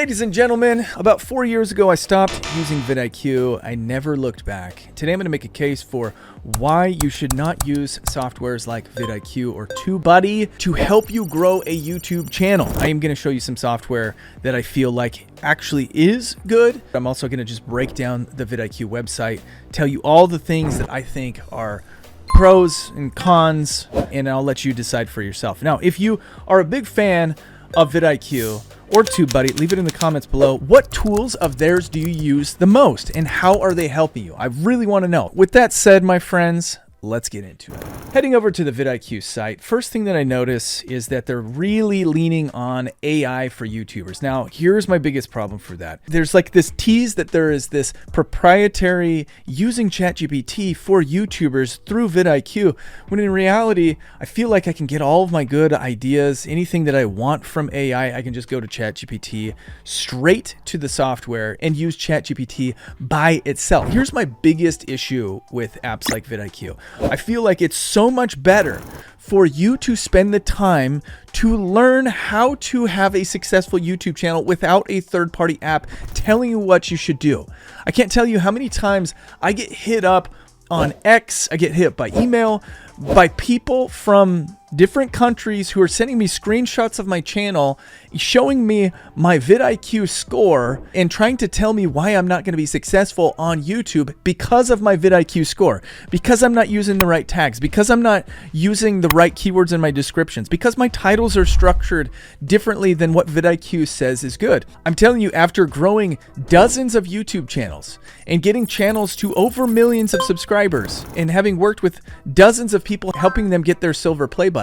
Ladies and gentlemen, about 4 years ago, I stopped using vidIQ. I never looked back. Today, I'm going to make a case for why you should not use softwares like vidIQ or TubeBuddy to help you grow a YouTube channel. I am going to show you some software that I feel like actually is good. I'm also going to just break down the vidIQ website, tell you all the things that I think are pros and cons, and I'll let you decide for yourself. Now, if you are a big fan of vidIQ or TubeBuddy, leave it in the comments below. What tools of theirs do you use the most and how are they helping you? I really want to know. With that said, my friends, let's get into it. Heading over to the vidIQ site, first thing that I notice is that they're really leaning on AI for YouTubers. Now, here's my biggest problem for that. There's like this tease that there is this proprietary using ChatGPT for YouTubers through vidIQ, when in reality, I feel like I can get all of my good ideas, anything that I want from AI, I can just go to ChatGPT, straight to the software and use ChatGPT by itself. Here's my biggest issue with apps like vidIQ. I feel like it's so much better for you to spend the time to learn how to have a successful YouTube channel without a third-party app telling you what you should do. I can't tell you how many times I get hit up on X, I get hit up by email, by people from different countries who are sending me screenshots of my channel, showing me my vidIQ score and trying to tell me why I'm not going to be successful on YouTube because of my vidIQ score, because I'm not using the right tags, because I'm not using the right keywords in my descriptions, because my titles are structured differently than what vidIQ says is good. I'm telling you, after growing dozens of YouTube channels and getting channels to over millions of subscribers and having worked with dozens of people helping them get their silver play buttons,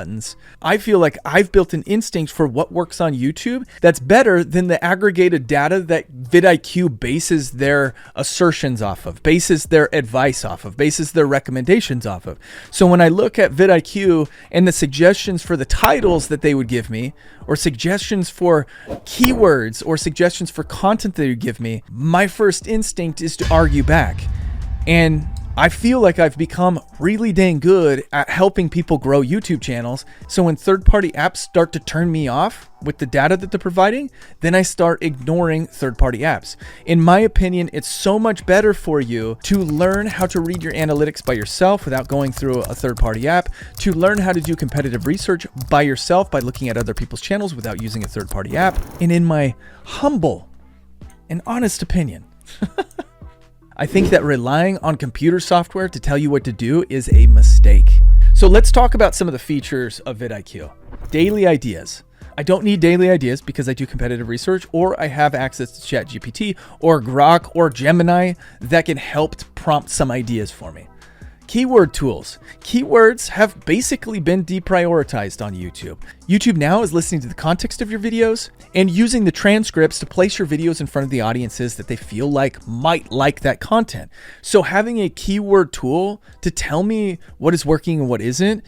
I feel like I've built an instinct for what works on YouTube that's better than the aggregated data that vidIQ bases their assertions off of, bases their advice off of, bases their recommendations off of. So when I look at vidIQ and the suggestions for the titles that they would give me, or suggestions for keywords, or suggestions for content they would give me, my first instinct is to argue back. And I feel like I've become really dang good at helping people grow YouTube channels. So when third-party apps start to turn me off with the data that they're providing, then I start ignoring third-party apps. In my opinion, it's so much better for you to learn how to read your analytics by yourself without going through a third-party app, to learn how to do competitive research by yourself by looking at other people's channels without using a third-party app. And in my humble and honest opinion, I think that relying on computer software to tell you what to do is a mistake. So let's talk about some of the features of vidIQ. Daily ideas. I don't need daily ideas because I do competitive research, or I have access to ChatGPT or Grok or Gemini that can help prompt some ideas for me. Keyword tools. Keywords have basically been deprioritized on YouTube. YouTube now is listening to the context of your videos and using the transcripts to place your videos in front of the audiences that they feel like might like that content. So having a keyword tool to tell me what is working and what isn't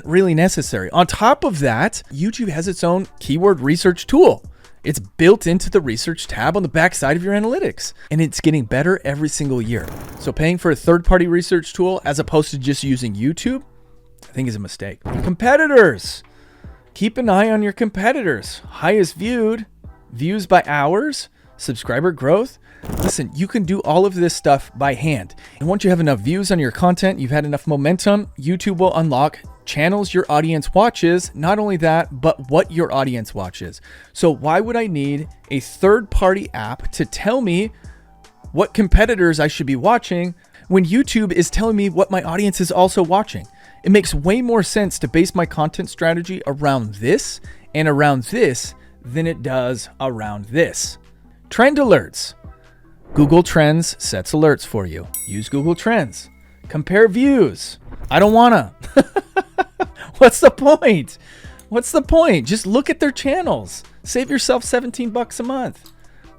really necessary. On top of that, YouTube has its own keyword research tool. It's built into the research tab on the back side of your analytics, and it's getting better every single year. So paying for a third-party research tool as opposed to just using YouTube, I think is a mistake. Competitors. Keep an eye on your competitors. Highest viewed, views by hours, subscriber growth. Listen, you can do all of this stuff by hand. And once you have enough views on your content, you've had enough momentum, YouTube will unlock channels your audience watches. Not only that, but what your audience watches. So why would I need a third-party app to tell me what competitors I should be watching when YouTube is telling me what my audience is also watching? It makes way more sense to base my content strategy around this and around this than it does around this. Trend alerts. Google Trends sets alerts for you. Use Google Trends. Compare views. I don't wanna. What's the point? What's the point? Just look at their channels. Save yourself $17 a month.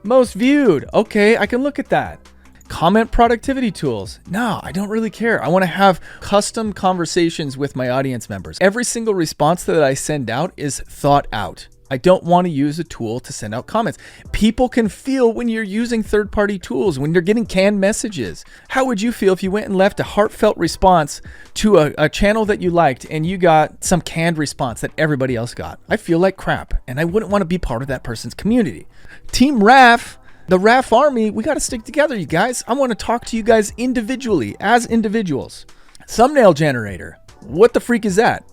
Most viewed. Okay, I can look at that. Comment productivity tools. No, I don't really care. I want to have custom conversations with my audience members. Every single response that I send out is thought out. I don't want to use a tool to send out comments. People can feel when you're using third-party tools, when you're getting canned messages. How would you feel if you went and left a heartfelt response to a channel that you liked and you got some canned response that everybody else got? I feel like crap, and I wouldn't want to be part of that person's community. Team RAF, the RAF army, we got to stick together, you guys. I want to talk to you guys individually, as individuals. Thumbnail generator. What the freak is that?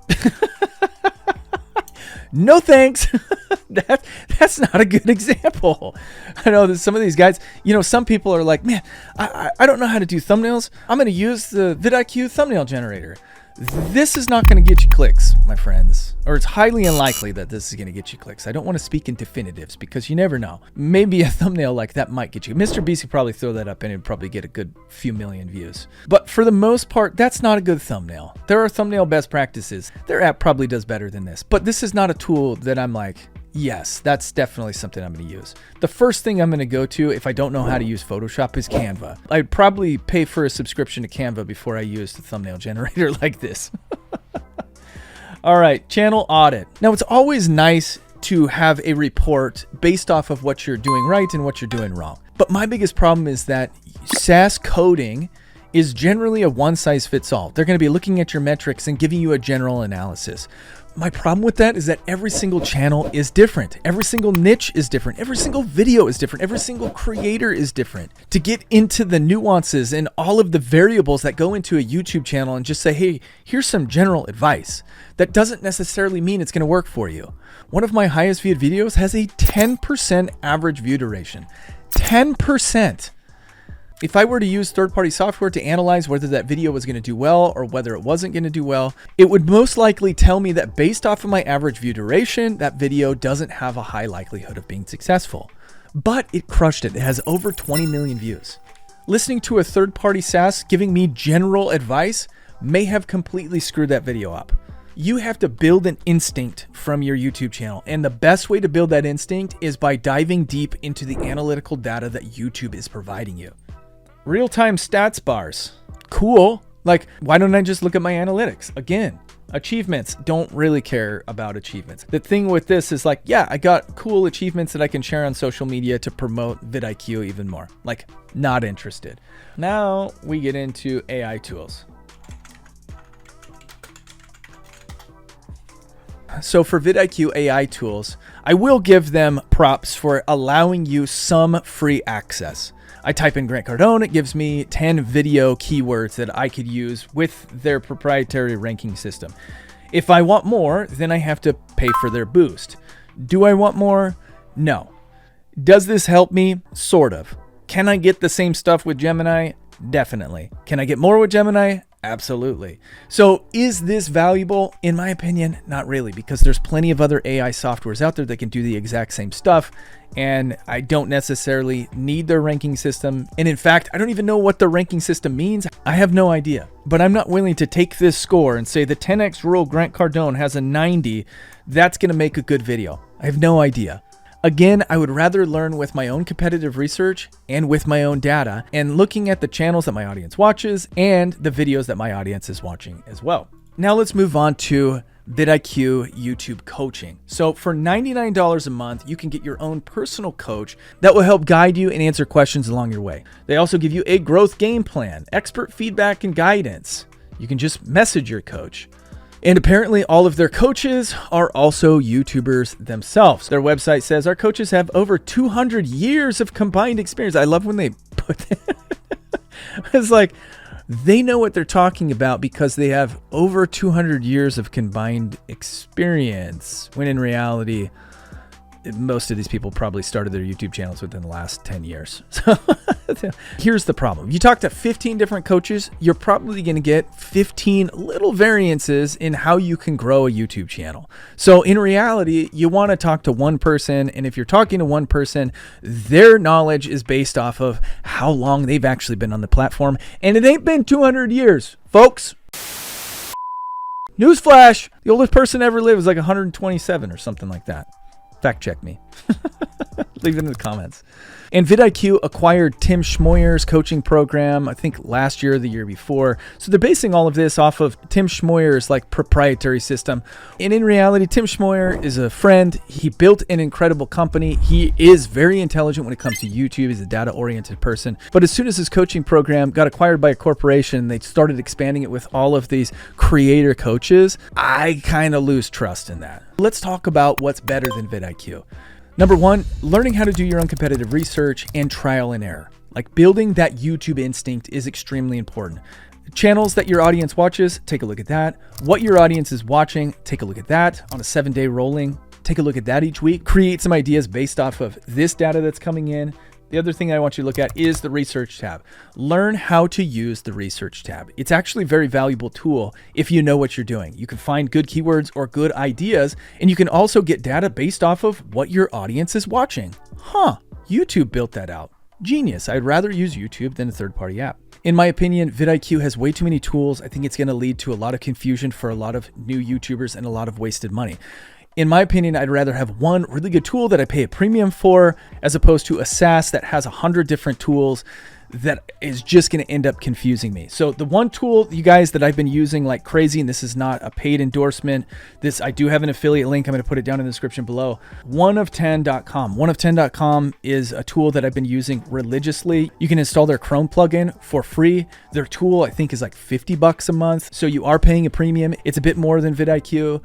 No thanks. That's not a good example. I know that some of these guys, some people are like, man, I don't know how to do thumbnails. I'm going to use the vidIQ thumbnail generator. This is not going to get you clicks, my friends, or it's highly unlikely that this is going to get you clicks. I don't want to speak in definitives because you never know. Maybe a thumbnail like that might get you. Mr. Beast could probably throw that up and it'd probably get a good few million views. But for the most part, that's not a good thumbnail. There are thumbnail best practices. Their app probably does better than this, but this is not a tool that I'm like, yes, that's definitely something I'm going to use. The first thing I'm going to go to if I don't know how to use Photoshop is Canva. I'd probably pay for a subscription to Canva before I use the thumbnail generator like this. All right, channel audit. Now, it's always nice to have a report based off of what you're doing right and what you're doing wrong. But my biggest problem is that SaaS coding is generally a one-size-fits-all. They're going to be looking at your metrics and giving you a general analysis. My problem with that is that every single channel is different. Every single niche is different. Every single video is different. Every single creator is different. To get into the nuances and all of the variables that go into a YouTube channel and just say, hey, here's some general advice, that doesn't necessarily mean it's going to work for you. One of my highest viewed videos has a 10% average view duration. 10%. If I were to use third-party software to analyze whether that video was going to do well or whether it wasn't going to do well, it would most likely tell me that based off of my average view duration, that video doesn't have a high likelihood of being successful. But it crushed it. It has over 20 million views. Listening to a third-party SaaS giving me general advice may have completely screwed that video up. You have to build an instinct from your YouTube channel. And the best way to build that instinct is by diving deep into the analytical data that YouTube is providing you. Real-time stats bars. Cool. Like, why don't I just look at my analytics? Again, achievements. Don't really care about achievements. The thing with this is like, yeah, I got cool achievements that I can share on social media to promote vidIQ even more. Like, not interested. Now we get into AI tools. So for vidIQ AI tools, I will give them props for allowing you some free access. I type in Grant Cardone, it gives me 10 video keywords that I could use with their proprietary ranking system. If I want more, then I have to pay for their boost. Do I want more? No. Does this help me? Sort of. Can I get the same stuff with Gemini? Definitely. Can I get more with Gemini? Absolutely. So is this valuable? In my opinion, not really, because there's plenty of other AI softwares out there that can do the exact same stuff. And I don't necessarily need their ranking system. And in fact, I don't even know what the ranking system means. I have no idea. But I'm not willing to take this score and say the 10x rule Grant Cardone has a 90. That's going to make a good video. I have no idea. Again, I would rather learn with my own competitive research and with my own data and looking at the channels that my audience watches and the videos that my audience is watching as well. Now let's move on to vidIQ YouTube coaching. So for $99 a month, you can get your own personal coach that will help guide you and answer questions along your way. They also give you a growth game plan, expert feedback and guidance. You can just message your coach. And apparently all of their coaches are also YouTubers themselves. Their website says our coaches have over 200 years of combined experience. I love when they put that. It's like they know what they're talking about because they have over 200 years of combined experience, when in reality, most of these people probably started their YouTube channels within the last 10 years. So here's the problem. You talk to 15 different coaches, you're probably going to get 15 little variances in how you can grow a YouTube channel. So in reality, you want to talk to one person. And if you're talking to one person, their knowledge is based off of how long they've actually been on the platform. And it ain't been 200 years, folks. Newsflash, the oldest person ever lived was like 127 or something like that. Fact check me. Leave it in the comments. And vidIQ acquired Tim Schmoyer's coaching program, I think last year or the year before. So they're basing all of this off of Tim Schmoyer's like proprietary system. And in reality, Tim Schmoyer is a friend. He built an incredible company. He is very intelligent when it comes to YouTube. He's a data-oriented person. But as soon as his coaching program got acquired by a corporation, they started expanding it with all of these creator coaches. I kind of lose trust in that. Let's talk about what's better than vidIQ. Number one, learning how to do your own competitive research and trial and error. Like building that YouTube instinct is extremely important. Channels that your audience watches, take a look at that. What your audience is watching, take a look at that on a 7-day rolling. Take a look at that each week. Create some ideas based off of this data that's coming in. The other thing I want you to look at is the research tab. Learn how to use the research tab. It's actually a very valuable tool if you know what you're doing. You can find good keywords or good ideas, and you can also get data based off of what your audience is watching. YouTube built that out. Genius. I'd rather use YouTube than a third-party app. In my opinion, vidIQ has way too many tools. I think it's going to lead to a lot of confusion for a lot of new YouTubers and a lot of wasted money. In my opinion, I'd rather have one really good tool that I pay a premium for as opposed to a SaaS that has 100 different tools that is just going to end up confusing me. So the one tool, you guys, that I've been using like crazy, and this is not a paid endorsement. I do have an affiliate link. I'm going to put it down in the description below. Oneof10.com. Oneof10.com is a tool that I've been using religiously. You can install their Chrome plugin for free. Their tool, I think, is like $50 a month. So you are paying a premium. It's a bit more than vidIQ.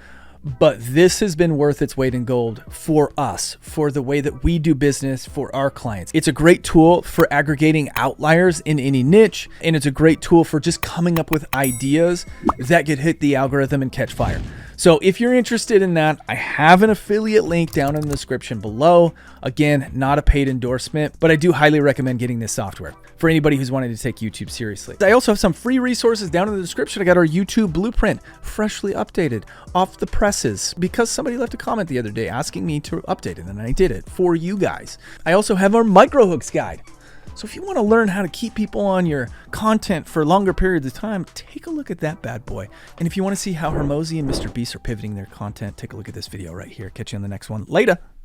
But this has been worth its weight in gold for us, for the way that we do business for our clients. It's a great tool for aggregating outliers in any niche, and it's a great tool for just coming up with ideas that could hit the algorithm and catch fire. So if you're interested in that, I have an affiliate link down in the description below. Again, not a paid endorsement, but I do highly recommend getting this software for anybody who's wanting to take YouTube seriously. I also have some free resources down in the description. I got our YouTube blueprint, freshly updated, off the presses, because somebody left a comment the other day asking me to update it, and I did it for you guys. I also have our microhooks guide. So if you want to learn how to keep people on your content for longer periods of time, take a look at that bad boy. And if you want to see how Hermosi and Mr. Beast are pivoting their content, take a look at this video right here. Catch you on the next one. Later.